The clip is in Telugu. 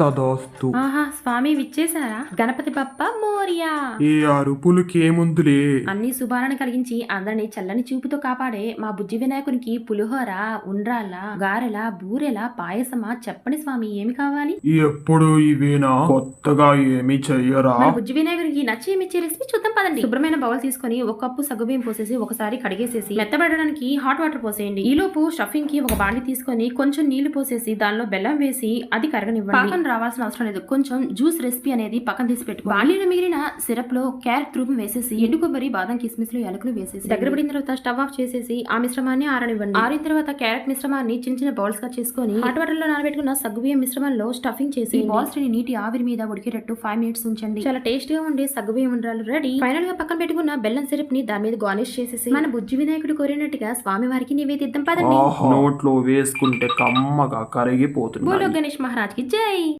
తదాస్తు. ఆహా, స్వామి విచ్చేసారా? గణపతి బప్ప మోరియా. ఏ అరుపులకేముందులే. అన్ని శుభాలను కలిగించి అందరిని చల్లని చూపుతో కాపాడే మా బుజ్జి వినాయకునికి పులిహోర, ఉండ్రాళ్ళ, గారెల, బూరెల, పాయసమా చెప్పండి స్వామి, ఏమి కావాలి? ఎప్పుడు ఇవేనా? కొత్తగా ఏమి చెయ్యరా? మన బుజ్జి వినాయకుడికి నచ్చి మెచ్చే రెసిపీ చూద్దాం పదండి. శుభ్రమైన బౌల్ తీసుకొని ఒక కప్పు సగ్గుబియ్యం పోసేసి ఒకసారి కడిగేసేసి మెత్తబడడానికి హాట్ వాటర్ పోసేయండి. ఈలోపు స్టఫింగ్ కి ఒక బాండి తీసుకొని కొంచెం నీళ్లు పోసేసి దానిలో బెల్లం వేసి అది కరగనివ్వండి. పాకం రావాల్సిన అవసరం లేదు. కొంచెం జ్యూస్ రెసిపీ అనేది పక్కన తీసి పెట్టుకోండి. బాండీలో మిగిలిన సిరప్ లో క్యారెట్ తురుము వేసేసి ఎండు కొబ్బరి, బాదం, కిస్మిస్ లో యాలకులు వేసేసి దగ్గర పడిన తర్వాత స్టవ్ ఆఫ్ చేసేసి ఆ మిశ్రమాన్ని ఆరనివ్వండి. ఆరిన తర్వాత క్యారెట్ మిశ్రమాన్ని చిన్న చిన్న బౌల్స్ గా చేసుకొని హాట్ వాటర్ లో నానబెట్టుకున్న సగ్గుబియ్యం మిశ్రమంలో స్టఫింగ్ చేసి బాల్స్ ని నీటి ఆవిరి మీద ఉడికేటట్టు 5 minutes ఉంచండి. చాలా టేస్ట్ గా ఉండే సగ్గుబియ్యం ఉండ్రాలు రెడీ. ఫైనల్ గా పక్కన పెట్టుకున్న బెల్లం సిరప్ ని దాని మీద గార్నిష్ చేసేసి మన బుజ్జి వినాయకుడు కోరినట్టుగా స్వామి వారికి నివేదిద్దాం పదండి. నోట్లో వేసుకుంటే కమ్మగా కరిగిపోతుంది. బోలో గణేష్ మహారాజ్ కి జై.